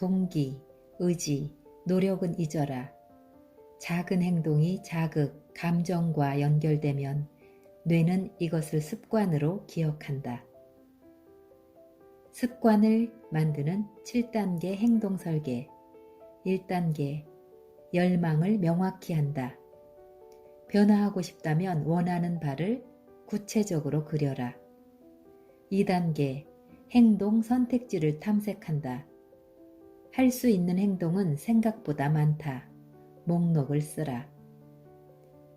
동기, 의지, 노력은 잊어라. 작은 행동이 자극, 감정과 연결되면 뇌는 이것을 습관으로 기억한다. 습관을 만드는 7단계 행동 설계. 1단계, 열망을 명확히 한다. 변화하고 싶다면 원하는 바를 구체적으로 그려라. 2단계, 행동 선택지를 탐색한다. 할 수 있는 행동은 생각보다 많다. 목록을 쓰라.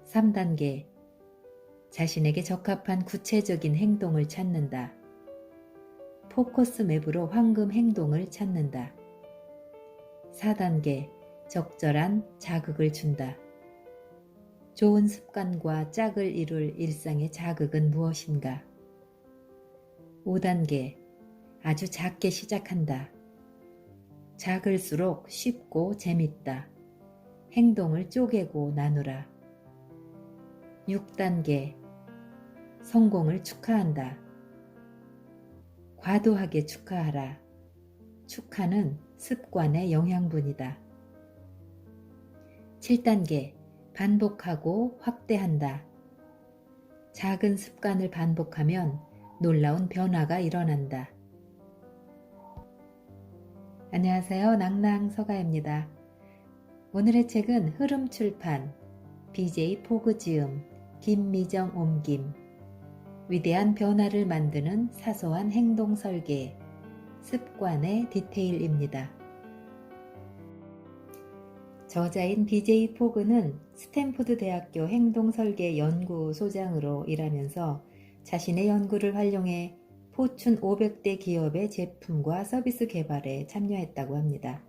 3단계, 자신에게 적합한 구체적인 행동을 찾는다. 포커스 맵으로 황금 행동을 찾는다. 4단계, 적절한 자극을 준다. 좋은 습관과 짝을 이룰 일상의 자극은 무엇인가? 5단계, 아주 작게 시작한다. 작을수록 쉽고 재밌다. 행동을 쪼개고 나누라. 6단계, 성공을 축하한다. 과도하게 축하하라. 축하는 습관의 영양분이다. 7단계, 반복하고 확대한다. 작은 습관을 반복하면 놀라운 변화가 일어난다. 안녕하세요. 낭낭서가입니다. 오늘의 책은 흐름출판, BJ 포그 지음, 김미정 옮김, 위대한 변화를 만드는 사소한 행동 설계, 습관의 디테일입니다. 저자인 BJ 포그는 스탠포드 대학교 행동설계 연구소장으로 일하면서 자신의 연구를 활용해 포춘 500대 기업의 제품과 서비스 개발에 참여했다고 합니다.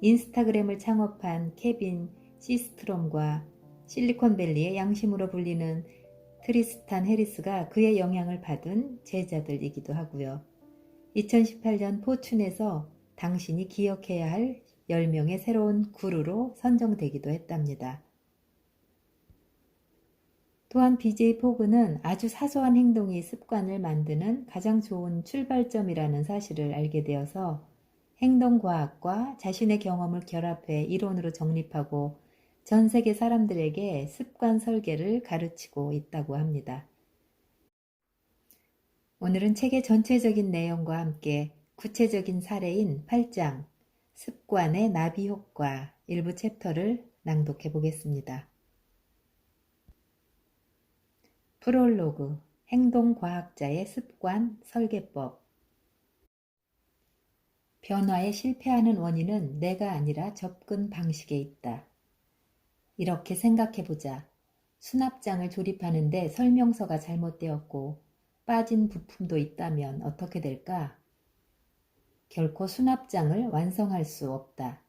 인스타그램을 창업한 케빈 시스트롬과 실리콘밸리의 양심으로 불리는 트리스탄 해리스가 그의 영향을 받은 제자들이기도 하고요. 2018년 포춘에서 당신이 기억해야 할 10명의 새로운 구루로 선정되기도 했답니다. 또한 BJ 포그는 아주 사소한 행동이 습관을 만드는 가장 좋은 출발점이라는 사실을 알게 되어서 행동과학과 자신의 경험을 결합해 이론으로 정립하고 전 세계 사람들에게 습관 설계를 가르치고 있다고 합니다. 오늘은 책의 전체적인 내용과 함께 구체적인 사례인 8장 습관의 나비 효과 일부 챕터를 낭독해 보겠습니다. 프롤로그 행동과학자의 습관 설계법. 변화에 실패하는 원인은 내가 아니라 접근 방식에 있다. 이렇게 생각해보자. 수납장을 조립하는데 설명서가 잘못되었고 빠진 부품도 있다면 어떻게 될까? 결코 수납장을 완성할 수 없다.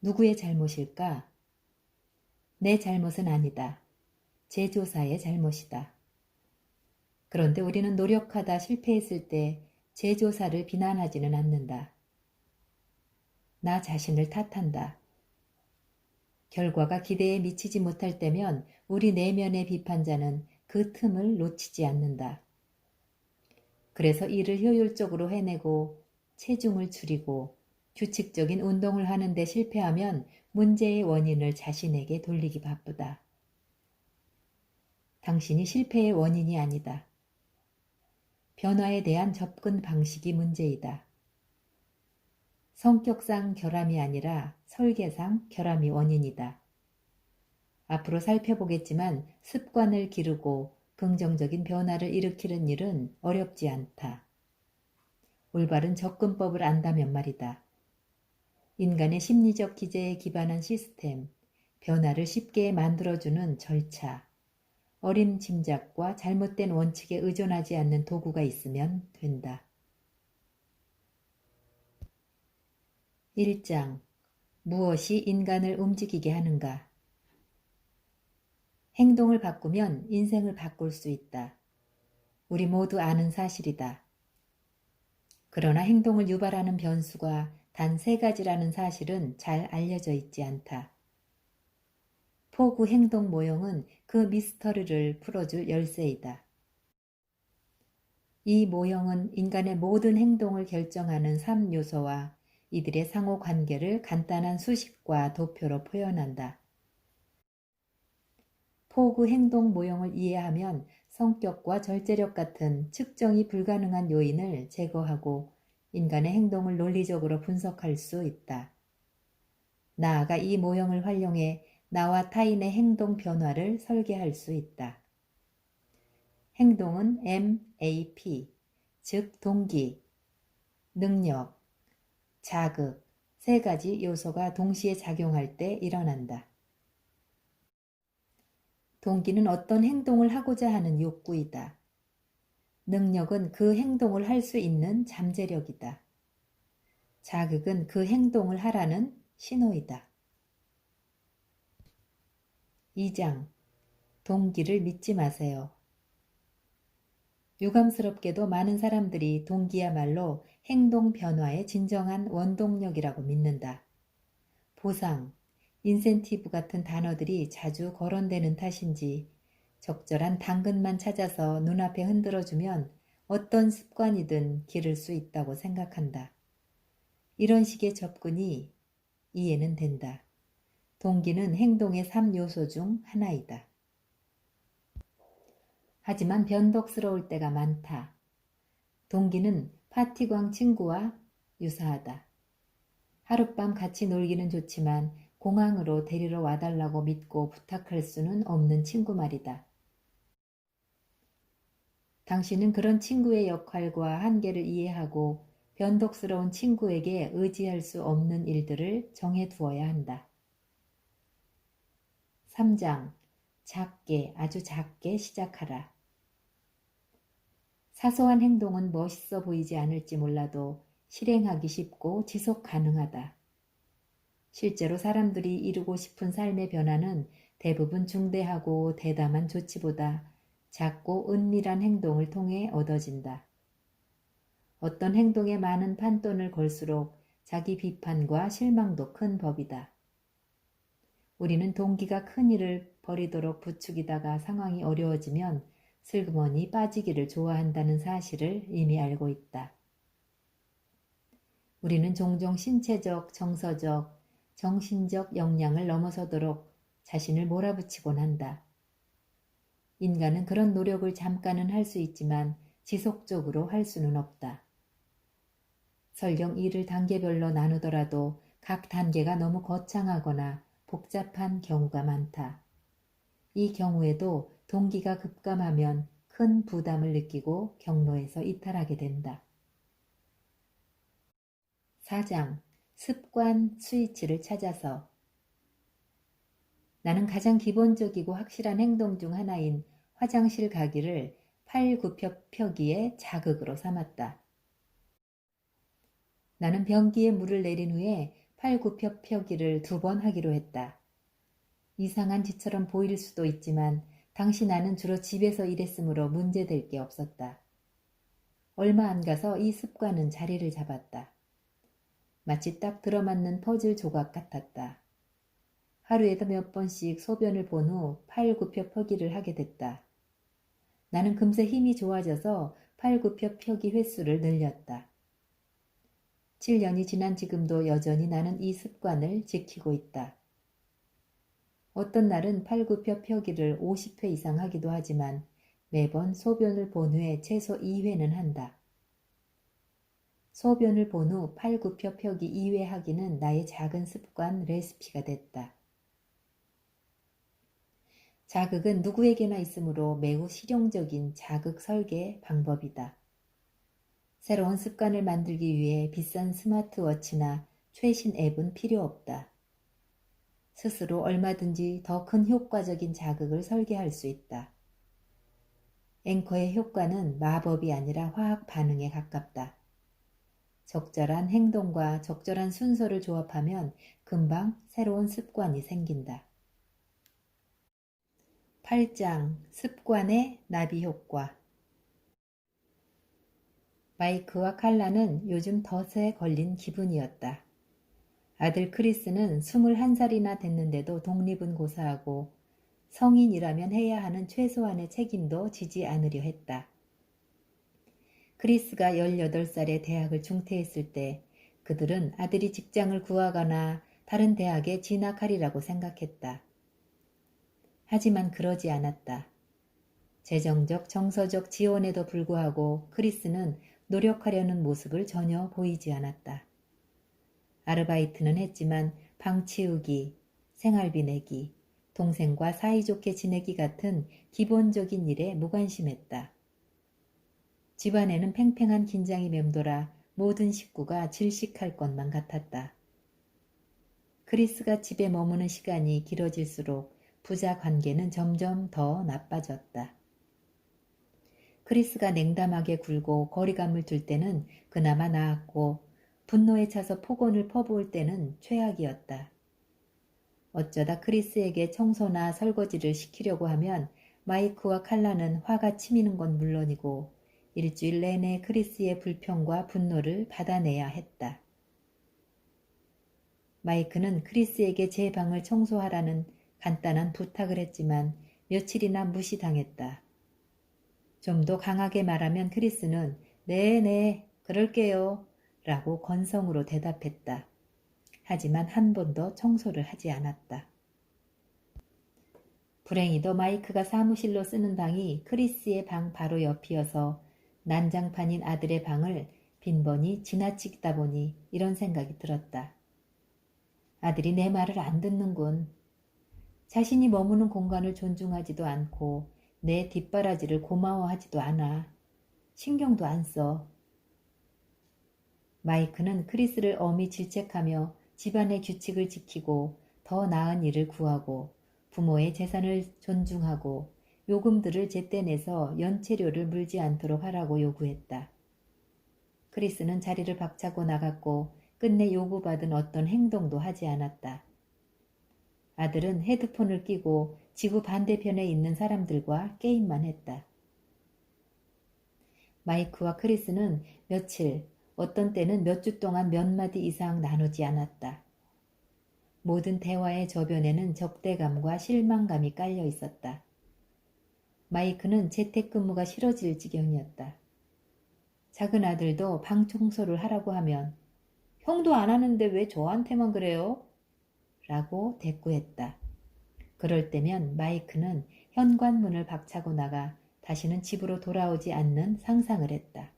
누구의 잘못일까? 내 잘못은 아니다. 제조사의 잘못이다. 그런데 우리는 노력하다 실패했을 때 제조사를 비난하지는 않는다. 나 자신을 탓한다. 결과가 기대에 미치지 못할 때면 우리 내면의 비판자는 그 틈을 놓치지 않는다. 그래서 일을 효율적으로 해내고 체중을 줄이고 규칙적인 운동을 하는데 실패하면 문제의 원인을 자신에게 돌리기 바쁘다. 당신이 실패의 원인이 아니다. 변화에 대한 접근 방식이 문제이다. 성격상 결함이 아니라 설계상 결함이 원인이다. 앞으로 살펴보겠지만 습관을 기르고 긍정적인 변화를 일으키는 일은 어렵지 않다. 올바른 접근법을 안다면 말이다. 인간의 심리적 기제에 기반한 시스템, 변화를 쉽게 만들어주는 절차, 어림짐작과 잘못된 원칙에 의존하지 않는 도구가 있으면 된다. 1장. 무엇이 인간을 움직이게 하는가? 행동을 바꾸면 인생을 바꿀 수 있다. 우리 모두 아는 사실이다. 그러나 행동을 유발하는 변수가 단 3가지라는 사실은 잘 알려져 있지 않다. 포구 행동 모형은 그 미스터리를 풀어줄 열쇠이다. 이 모형은 인간의 모든 행동을 결정하는 3요소와 이들의 상호 관계를 간단한 수식과 도표로 표현한다. 포구 행동 모형을 이해하면 성격과 절제력 같은 측정이 불가능한 요인을 제거하고 인간의 행동을 논리적으로 분석할 수 있다. 나아가 이 모형을 활용해 나와 타인의 행동 변화를 설계할 수 있다. 행동은 MAP, 즉 동기, 능력, 자극, 세 가지 요소가 동시에 작용할 때 일어난다. 동기는 어떤 행동을 하고자 하는 욕구이다. 능력은 그 행동을 할 수 있는 잠재력이다. 자극은 그 행동을 하라는 신호이다. 2장. 동기를 믿지 마세요. 유감스럽게도 많은 사람들이 동기야말로 행동 변화의 진정한 원동력이라고 믿는다. 보상, 인센티브 같은 단어들이 자주 거론되는 탓인지 적절한 당근만 찾아서 눈앞에 흔들어주면 어떤 습관이든 기를 수 있다고 생각한다. 이런 식의 접근이 이해는 된다. 동기는 행동의 3요소 중 하나이다. 하지만 변덕스러울 때가 많다. 동기는 파티광 친구와 유사하다. 하룻밤 같이 놀기는 좋지만 공항으로 데리러 와달라고 믿고 부탁할 수는 없는 친구 말이다. 당신은 그런 친구의 역할과 한계를 이해하고 변덕스러운 친구에게 의지할 수 없는 일들을 정해두어야 한다. 3장. 작게, 아주 작게 시작하라. 사소한 행동은 멋있어 보이지 않을지 몰라도 실행하기 쉽고 지속 가능하다. 실제로 사람들이 이루고 싶은 삶의 변화는 대부분 중대하고 대담한 조치보다 작고 은밀한 행동을 통해 얻어진다. 어떤 행동에 많은 판돈을 걸수록 자기 비판과 실망도 큰 법이다. 우리는 동기가 큰 일을 벌이도록 부추기다가 상황이 어려워지면 슬그머니 빠지기를 좋아한다는 사실을 이미 알고 있다. 우리는 종종 신체적, 정서적, 정신적 역량을 넘어서도록 자신을 몰아붙이곤 한다. 인간은 그런 노력을 잠깐은 할 수 있지만 지속적으로 할 수는 없다. 설령 일을 단계별로 나누더라도 각 단계가 너무 거창하거나 복잡한 경우가 많다. 이 경우에도 동기가 급감하면 큰 부담을 느끼고 경로에서 이탈하게 된다. 4장. 습관 스위치를 찾아서. 나는 가장 기본적이고 확실한 행동 중 하나인 화장실 가기를 팔굽혀펴기의 자극으로 삼았다. 나는 변기에 물을 내린 후에 팔굽혀펴기를 2번 하기로 했다. 이상한 짓처럼 보일 수도 있지만 당시 나는 주로 집에서 일했으므로 문제될 게 없었다. 얼마 안 가서 이 습관은 자리를 잡았다. 마치 딱 들어맞는 퍼즐 조각 같았다. 하루에도 몇 번씩 소변을 본 후 팔굽혀펴기를 하게 됐다. 나는 금세 힘이 좋아져서 팔굽혀펴기 횟수를 늘렸다. 7년이 지난 지금도 여전히 나는 이 습관을 지키고 있다. 어떤 날은 팔굽혀펴기를 50회 이상 하기도 하지만 매번 소변을 본 후에 최소 2회는 한다. 소변을 본 후 팔굽혀펴기 2회 하기는 나의 작은 습관 레시피가 됐다. 자극은 누구에게나 있으므로 매우 실용적인 자극 설계 방법이다. 새로운 습관을 만들기 위해 비싼 스마트워치나 최신 앱은 필요 없다. 스스로 얼마든지 더 큰 효과적인 자극을 설계할 수 있다. 앵커의 효과는 마법이 아니라 화학 반응에 가깝다. 적절한 행동과 적절한 순서를 조합하면 금방 새로운 습관이 생긴다. 8장. 습관의 나비 효과. 마이크와 칼라는 요즘 덫에 걸린 기분이었다. 아들 크리스는 21살이나 됐는데도 독립은 고사하고 성인이라면 해야 하는 최소한의 책임도 지지 않으려 했다. 크리스가 18살에 대학을 중퇴했을 때 그들은 아들이 직장을 구하거나 다른 대학에 진학하리라고 생각했다. 하지만 그러지 않았다. 재정적, 정서적 지원에도 불구하고 크리스는 노력하려는 모습을 전혀 보이지 않았다. 아르바이트는 했지만 방 치우기, 생활비 내기, 동생과 사이좋게 지내기 같은 기본적인 일에 무관심했다. 집안에는 팽팽한 긴장이 맴돌아 모든 식구가 질식할 것만 같았다. 크리스가 집에 머무는 시간이 길어질수록 부자 관계는 점점 더 나빠졌다. 크리스가 냉담하게 굴고 거리감을 둘 때는 그나마 나았고 분노에 차서 폭언을 퍼부을 때는 최악이었다. 어쩌다 크리스에게 청소나 설거지를 시키려고 하면 마이크와 칼라는 화가 치미는 건 물론이고 일주일 내내 크리스의 불평과 분노를 받아내야 했다. 마이크는 크리스에게 제 방을 청소하라는 간단한 부탁을 했지만 며칠이나 무시당했다. 좀 더 강하게 말하면 크리스는 "네네, 그럴게요" 라고 건성으로 대답했다. 하지만 한 번도 청소를 하지 않았다. 불행히도 마이크가 사무실로 쓰는 방이 크리스의 방 바로 옆이어서 난장판인 아들의 방을 빈번히 지나치다 보니 이런 생각이 들었다. 아들이 내 말을 안 듣는군. 자신이 머무는 공간을 존중하지도 않고 내 뒷바라지를 고마워하지도 않아. 신경도 안 써. 마이크는 크리스를 엄히 질책하며 집안의 규칙을 지키고 더 나은 일을 구하고 부모의 재산을 존중하고 요금들을 제때 내서 연체료를 물지 않도록 하라고 요구했다. 크리스는 자리를 박차고 나갔고 끝내 요구받은 어떤 행동도 하지 않았다. 아들은 헤드폰을 끼고 지구 반대편에 있는 사람들과 게임만 했다. 마이크와 크리스는 며칠, 어떤 때는 몇 주 동안 몇 마디 이상 나누지 않았다. 모든 대화의 저변에는 적대감과 실망감이 깔려 있었다. 마이크는 재택근무가 싫어질 지경이었다. 작은 아들도 방 청소를 하라고 하면 "형도 안 하는데 왜 저한테만 그래요?" 라고 대꾸했다. 그럴 때면 마이크는 현관문을 박차고 나가 다시는 집으로 돌아오지 않는 상상을 했다.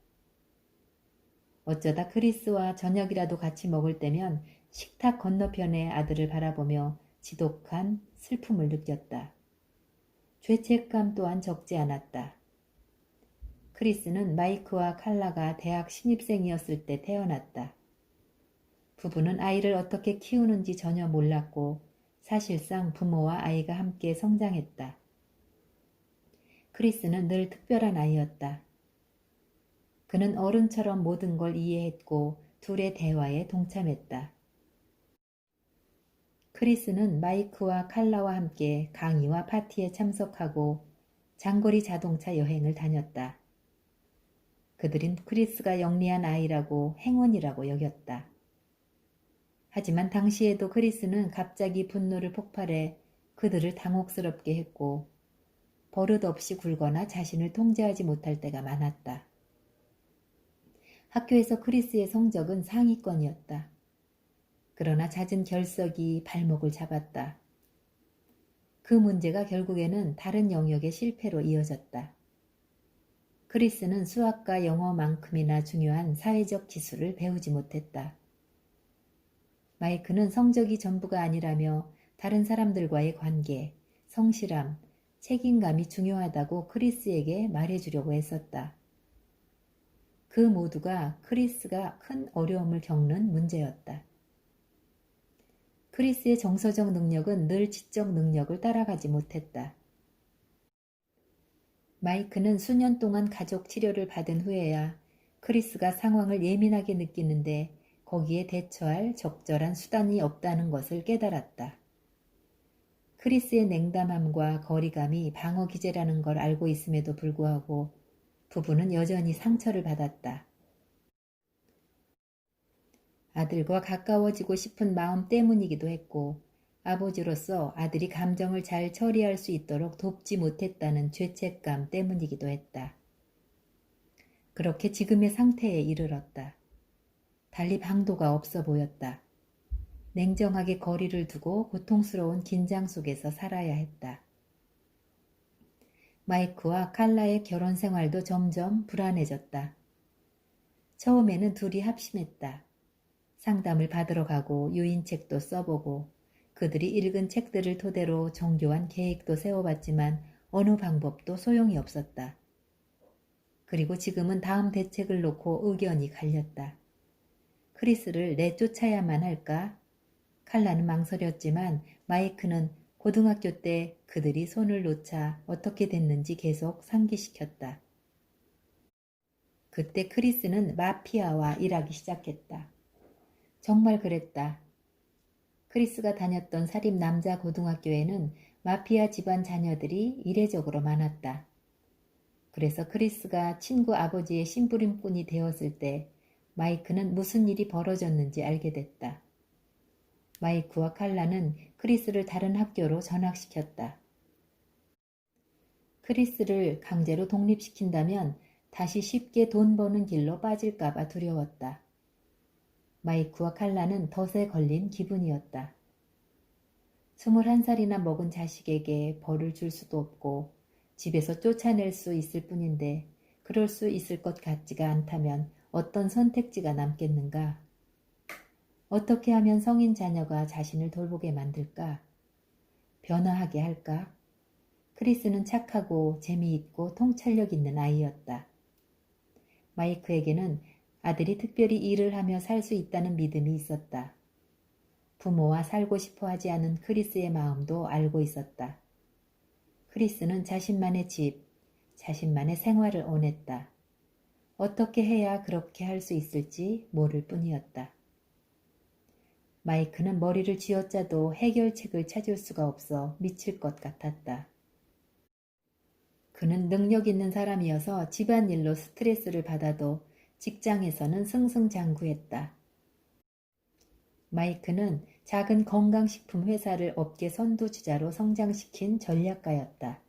어쩌다 크리스와 저녁이라도 같이 먹을 때면 식탁 건너편의 아들을 바라보며 지독한 슬픔을 느꼈다. 죄책감 또한 적지 않았다. 크리스는 마이크와 칼라가 대학 신입생이었을 때 태어났다. 부부는 아이를 어떻게 키우는지 전혀 몰랐고 사실상 부모와 아이가 함께 성장했다. 크리스는 늘 특별한 아이였다. 그는 어른처럼 모든 걸 이해했고 둘의 대화에 동참했다. 크리스는 마이크와 칼라와 함께 강의와 파티에 참석하고 장거리 자동차 여행을 다녔다. 그들은 크리스가 영리한 아이라고 행운이라고 여겼다. 하지만 당시에도 크리스는 갑자기 분노를 폭발해 그들을 당혹스럽게 했고 버릇없이 굴거나 자신을 통제하지 못할 때가 많았다. 학교에서 크리스의 성적은 상위권이었다. 그러나 잦은 결석이 발목을 잡았다. 그 문제가 결국에는 다른 영역의 실패로 이어졌다. 크리스는 수학과 영어만큼이나 중요한 사회적 지수를 배우지 못했다. 마이크는 성적이 전부가 아니라며 다른 사람들과의 관계, 성실함, 책임감이 중요하다고 크리스에게 말해주려고 했었다. 그 모두가 크리스가 큰 어려움을 겪는 문제였다. 크리스의 정서적 능력은 늘 지적 능력을 따라가지 못했다. 마이크는 수년 동안 가족 치료를 받은 후에야 크리스가 상황을 예민하게 느끼는데 거기에 대처할 적절한 수단이 없다는 것을 깨달았다. 크리스의 냉담함과 거리감이 방어 기제라는 걸 알고 있음에도 불구하고 부부는 여전히 상처를 받았다. 아들과 가까워지고 싶은 마음 때문이기도 했고 아버지로서 아들이 감정을 잘 처리할 수 있도록 돕지 못했다는 죄책감 때문이기도 했다. 그렇게 지금의 상태에 이르렀다. 달리 방도가 없어 보였다. 냉정하게 거리를 두고 고통스러운 긴장 속에서 살아야 했다. 마이크와 칼라의 결혼 생활도 점점 불안해졌다. 처음에는 둘이 합심했다. 상담을 받으러 가고 유인책도 써보고 그들이 읽은 책들을 토대로 정교한 계획도 세워봤지만 어느 방법도 소용이 없었다. 그리고 지금은 다음 대책을 놓고 의견이 갈렸다. 크리스를 내쫓아야만 할까? 칼라는 망설였지만 마이크는 고등학교 때 그들이 손을 놓자 어떻게 됐는지 계속 상기시켰다. 그때 크리스는 마피아와 일하기 시작했다. 정말 그랬다. 크리스가 다녔던 사립 남자 고등학교에는 마피아 집안 자녀들이 이례적으로 많았다. 그래서 크리스가 친구 아버지의 심부름꾼이 되었을 때 마이크는 무슨 일이 벌어졌는지 알게 됐다. 마이크와 칼라는 크리스를 다른 학교로 전학시켰다. 크리스를 강제로 독립시킨다면 다시 쉽게 돈 버는 길로 빠질까봐 두려웠다. 마이크와 칼라는 덫에 걸린 기분이었다. 21살이나 먹은 자식에게 벌을 줄 수도 없고 집에서 쫓아낼 수 있을 뿐인데 그럴 수 있을 것 같지가 않다면 어떤 선택지가 남겠는가? 어떻게 하면 성인 자녀가 자신을 돌보게 만들까? 변화하게 할까? 크리스는 착하고 재미있고 통찰력 있는 아이였다. 마이크에게는 아들이 특별히 일을 하며 살 수 있다는 믿음이 있었다. 부모와 살고 싶어 하지 않은 크리스의 마음도 알고 있었다. 크리스는 자신만의 집, 자신만의 생활을 원했다. 어떻게 해야 그렇게 할 수 있을지 모를 뿐이었다. 마이크는 머리를 쥐어짜도 해결책을 찾을 수가 없어 미칠 것 같았다. 그는 능력 있는 사람이어서 집안일로 스트레스를 받아도 직장에서는 승승장구했다. 마이크는 작은 건강식품 회사를 업계 선두주자로 성장시킨 전략가였다.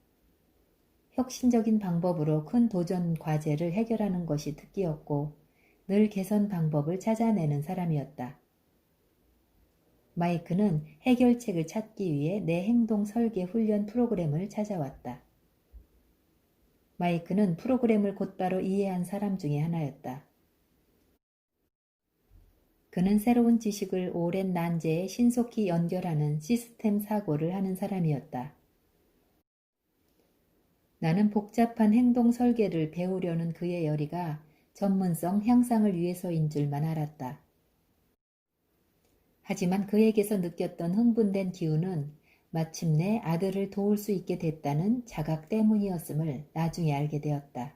혁신적인 방법으로 큰 도전 과제를 해결하는 것이 특기였고 늘 개선 방법을 찾아내는 사람이었다. 마이크는 해결책을 찾기 위해 내 행동 설계 훈련 프로그램을 찾아왔다. 마이크는 프로그램을 곧바로 이해한 사람 중에 하나였다. 그는 새로운 지식을 오랜 난제에 신속히 연결하는 시스템 사고를 하는 사람이었다. 나는 복잡한 행동 설계를 배우려는 그의 열의가 전문성 향상을 위해서인 줄만 알았다. 하지만 그에게서 느꼈던 흥분된 기운은 마침내 아들을 도울 수 있게 됐다는 자각 때문이었음을 나중에 알게 되었다.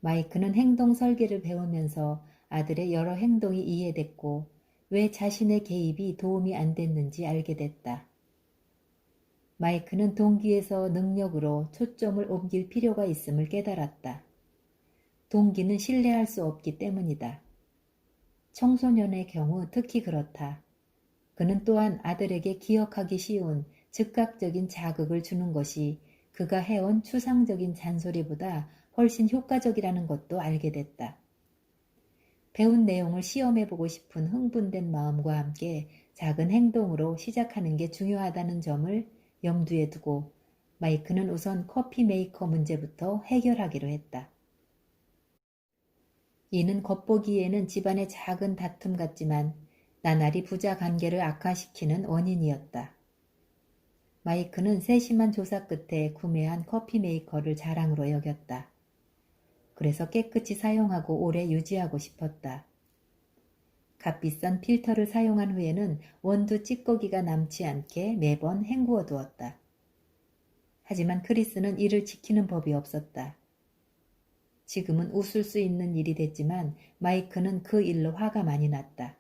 마이크는 행동 설계를 배우면서 아들의 여러 행동이 이해됐고 왜 자신의 개입이 도움이 안 됐는지 알게 됐다. 마이크는 동기에서 능력으로 초점을 옮길 필요가 있음을 깨달았다. 동기는 신뢰할 수 없기 때문이다. 청소년의 경우 특히 그렇다. 그는 또한 아들에게 기억하기 쉬운 즉각적인 자극을 주는 것이 그가 해온 추상적인 잔소리보다 훨씬 효과적이라는 것도 알게 됐다. 배운 내용을 시험해보고 싶은 흥분된 마음과 함께 작은 행동으로 시작하는 게 중요하다는 점을 염두에 두고 마이크는 우선 커피 메이커 문제부터 해결하기로 했다. 이는 겉보기에는 집안의 작은 다툼 같지만 나날이 부자 관계를 악화시키는 원인이었다. 마이크는 세심한 조사 끝에 구매한 커피 메이커를 자랑으로 여겼다. 그래서 깨끗이 사용하고 오래 유지하고 싶었다. 값비싼 필터를 사용한 후에는 원두 찌꺼기가 남지 않게 매번 헹구어 두었다. 하지만 크리스는 이를 지키는 법이 없었다. 지금은 웃을 수 있는 일이 됐지만 마이크는 그 일로 화가 많이 났다.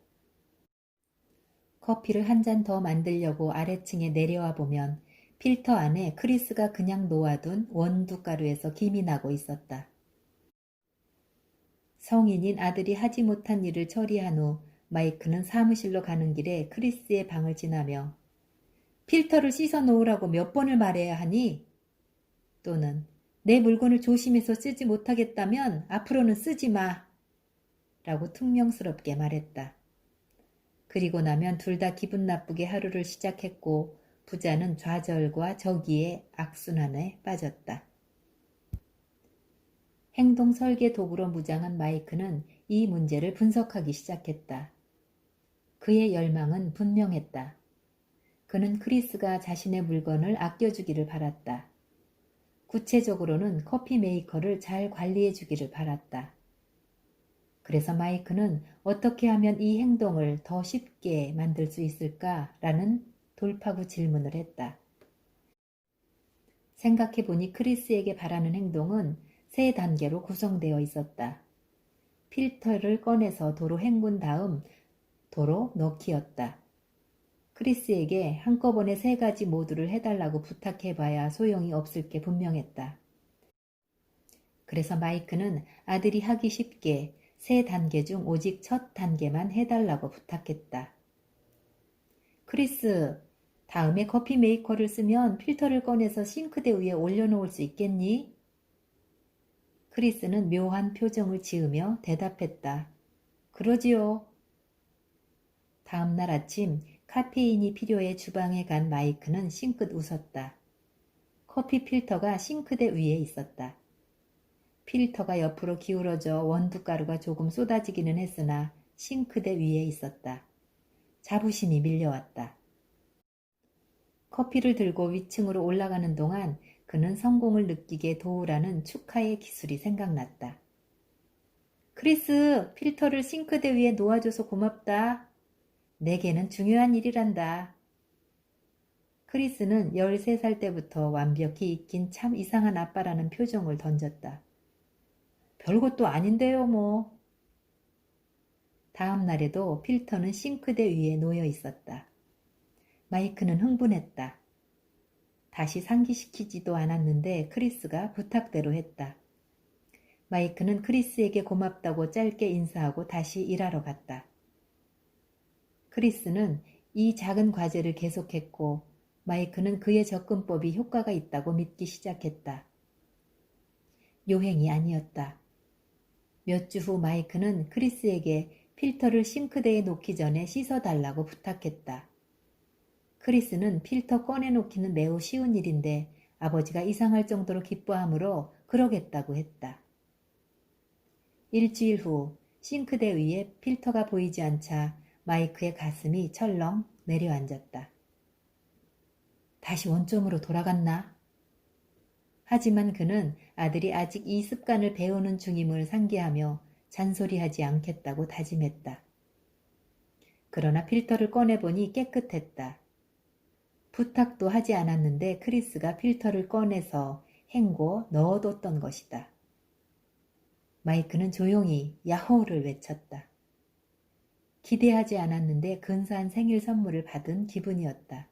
커피를 한 잔 더 만들려고 아래층에 내려와 보면 필터 안에 크리스가 그냥 놓아둔 원두가루에서 김이 나고 있었다. 성인인 아들이 하지 못한 일을 처리한 후 마이크는 사무실로 가는 길에 크리스의 방을 지나며 필터를 씻어 놓으라고 몇 번을 말해야 하니? 또는 내 물건을 조심해서 쓰지 못하겠다면 앞으로는 쓰지 마. 라고 퉁명스럽게 말했다. 그리고 나면 둘 다 기분 나쁘게 하루를 시작했고 부자는 좌절과 저기의 악순환에 빠졌다. 행동 설계 도구로 무장한 마이크는 이 문제를 분석하기 시작했다. 그의 열망은 분명했다. 그는 크리스가 자신의 물건을 아껴주기를 바랐다. 구체적으로는 커피 메이커를 잘 관리해주기를 바랐다. 그래서 마이크는 어떻게 하면 이 행동을 더 쉽게 만들 수 있을까라는 돌파구 질문을 했다. 생각해보니 크리스에게 바라는 행동은 3단계로 구성되어 있었다. 필터를 꺼내서 도로 헹군 다음 도로 넣기였다. 크리스에게 한꺼번에 3가지 모두를 해달라고 부탁해봐야 소용이 없을 게 분명했다. 그래서 마이크는 아들이 하기 쉽게 3단계 중 오직 첫 단계만 해달라고 부탁했다. 크리스, 다음에 커피 메이커를 쓰면 필터를 꺼내서 싱크대 위에 올려놓을 수 있겠니? 크리스는 묘한 표정을 지으며 대답했다. 그러지요. 다음날 아침 카페인이 필요해 주방에 간 마이크는 싱긋 웃었다. 커피 필터가 싱크대 위에 있었다. 필터가 옆으로 기울어져 원두가루가 조금 쏟아지기는 했으나 싱크대 위에 있었다. 자부심이 밀려왔다. 커피를 들고 위층으로 올라가는 동안 그는 성공을 느끼게 도우라는 축하의 기술이 생각났다. 크리스, 필터를 싱크대 위에 놓아줘서 고맙다. 내게는 중요한 일이란다. 크리스는 13살 때부터 완벽히 익힌 참 이상한 아빠라는 표정을 던졌다. 별것도 아닌데요, 뭐. 다음 날에도 필터는 싱크대 위에 놓여 있었다. 마이크는 흥분했다. 다시 상기시키지도 않았는데 크리스가 부탁대로 했다. 마이크는 크리스에게 고맙다고 짧게 인사하고 다시 일하러 갔다. 크리스는 이 작은 과제를 계속했고 마이크는 그의 접근법이 효과가 있다고 믿기 시작했다. 요행이 아니었다. 몇 주 후 마이크는 크리스에게 필터를 싱크대에 놓기 전에 씻어달라고 부탁했다. 크리스는 필터 꺼내놓기는 매우 쉬운 일인데 아버지가 이상할 정도로 기뻐하므로 그러겠다고 했다. 일주일 후 싱크대 위에 필터가 보이지 않자 마이크의 가슴이 철렁 내려앉았다. 다시 원점으로 돌아갔나? 하지만 그는 아들이 아직 이 습관을 배우는 중임을 상기하며 잔소리하지 않겠다고 다짐했다. 그러나 필터를 꺼내보니 깨끗했다. 부탁도 하지 않았는데 크리스가 필터를 꺼내서 헹궈 넣어뒀던 것이다. 마이크는 조용히 야호를 외쳤다. 기대하지 않았는데 근사한 생일 선물을 받은 기분이었다.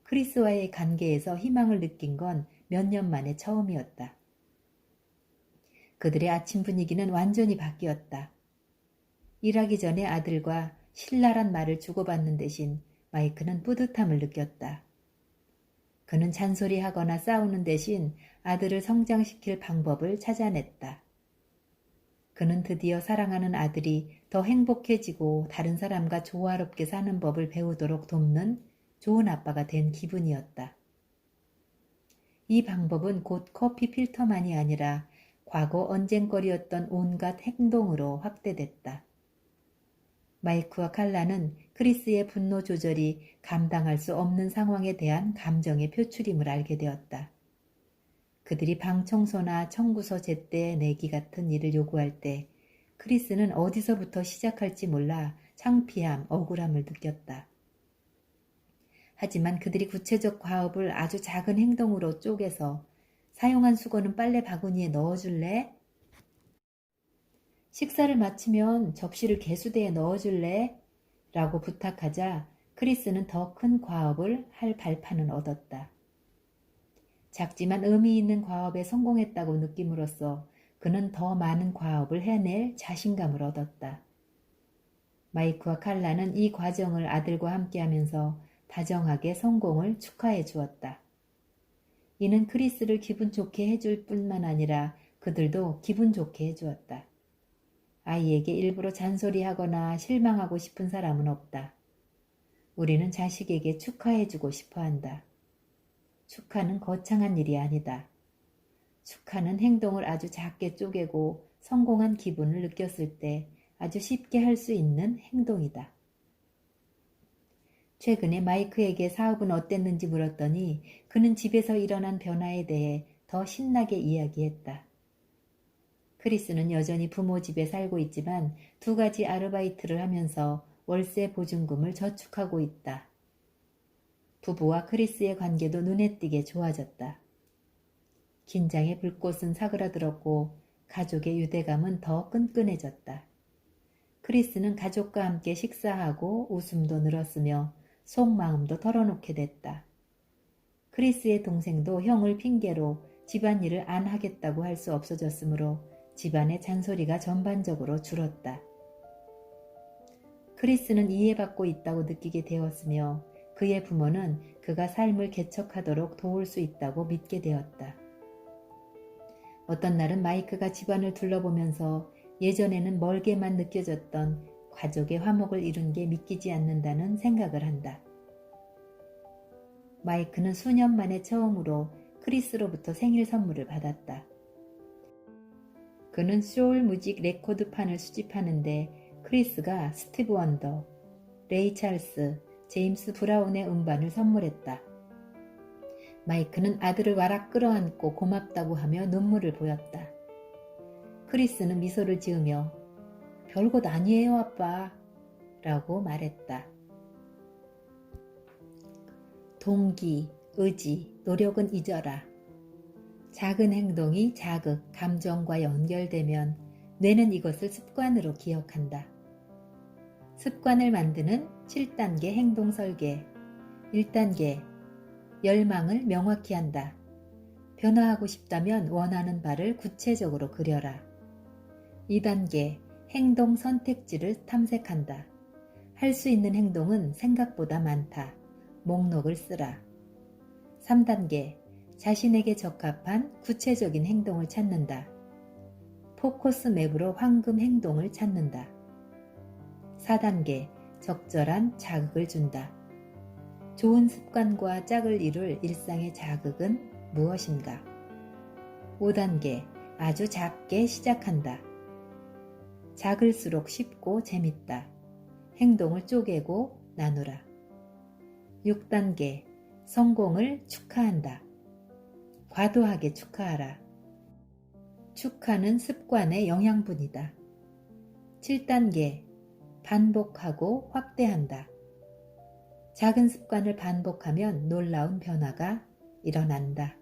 크리스와의 관계에서 희망을 느낀 건 몇 년 만에 처음이었다. 그들의 아침 분위기는 완전히 바뀌었다. 일하기 전에 아들과 신랄한 말을 주고받는 대신 마이크는 뿌듯함을 느꼈다. 그는 잔소리하거나 싸우는 대신 아들을 성장시킬 방법을 찾아냈다. 그는 드디어 사랑하는 아들이 더 행복해지고 다른 사람과 조화롭게 사는 법을 배우도록 돕는 좋은 아빠가 된 기분이었다. 이 방법은 곧 커피 필터만이 아니라 과거 언쟁거리였던 온갖 행동으로 확대됐다. 마이크와 칼라는 크리스의 분노 조절이 감당할 수 없는 상황에 대한 감정의 표출임을 알게 되었다. 그들이 방 청소나 청구서 제때 내기 같은 일을 요구할 때 크리스는 어디서부터 시작할지 몰라 창피함, 억울함을 느꼈다. 하지만 그들이 구체적 과업을 아주 작은 행동으로 쪼개서 사용한 수건은 빨래 바구니에 넣어줄래? 식사를 마치면 접시를 개수대에 넣어줄래? 라고 부탁하자 크리스는 더 큰 과업을 할 발판을 얻었다. 작지만 의미 있는 과업에 성공했다고 느낌으로써 그는 더 많은 과업을 해낼 자신감을 얻었다. 마이크와 칼라는 이 과정을 아들과 함께하면서 다정하게 성공을 축하해 주었다. 이는 크리스를 기분 좋게 해줄 뿐만 아니라 그들도 기분 좋게 해주었다. 아이에게 일부러 잔소리하거나 실망하고 싶은 사람은 없다. 우리는 자식에게 축하해주고 싶어 한다. 축하는 거창한 일이 아니다. 축하는 행동을 아주 작게 쪼개고 성공한 기분을 느꼈을 때 아주 쉽게 할 수 있는 행동이다. 최근에 마이크에게 사업은 어땠는지 물었더니 그는 집에서 일어난 변화에 대해 더 신나게 이야기했다. 크리스는 여전히 부모 집에 살고 있지만 2가지 아르바이트를 하면서 월세 보증금을 저축하고 있다. 부부와 크리스의 관계도 눈에 띄게 좋아졌다. 긴장의 불꽃은 사그라들었고 가족의 유대감은 더 끈끈해졌다. 크리스는 가족과 함께 식사하고 웃음도 늘었으며 속마음도 털어놓게 됐다. 크리스의 동생도 형을 핑계로 집안일을 안 하겠다고 할 수 없어졌으므로 집안의 잔소리가 전반적으로 줄었다. 크리스는 이해받고 있다고 느끼게 되었으며 그의 부모는 그가 삶을 개척하도록 도울 수 있다고 믿게 되었다. 어떤 날은 마이크가 집안을 둘러보면서 예전에는 멀게만 느껴졌던 가족의 화목을 이룬 게 믿기지 않는다는 생각을 한다. 마이크는 수년 만에 처음으로 크리스로부터 생일 선물을 받았다. 그는 소울 뮤직 레코드판을 수집하는데 크리스가 스티브 원더, 레이 찰스, 제임스 브라운의 음반을 선물했다. 마이크는 아들을 와락 끌어안고 고맙다고 하며 눈물을 보였다. 크리스는 미소를 지으며 별것 아니에요 아빠 라고 말했다. 동기, 의지, 노력은 잊어라. 작은 행동이 자극, 감정과 연결되면 뇌는 이것을 습관으로 기억한다. 습관을 만드는 7단계 행동 설계. 1단계 열망을 명확히 한다. 변화하고 싶다면 원하는 바를 구체적으로 그려라. 2단계 행동 선택지를 탐색한다. 할 수 있는 행동은 생각보다 많다. 목록을 쓰라. 3단계 자신에게 적합한 구체적인 행동을 찾는다. 포커스 맵으로 황금 행동을 찾는다. 4단계 적절한 자극을 준다. 좋은 습관과 짝을 이룰 일상의 자극은 무엇인가? 5단계 아주 작게 시작한다. 작을수록 쉽고 재밌다. 행동을 쪼개고 나누라. 6단계 성공을 축하한다. 과도하게 축하하라. 축하는 습관의 영양분이다. 7단계 반복하고 확대한다. 작은 습관을 반복하면 놀라운 변화가 일어난다.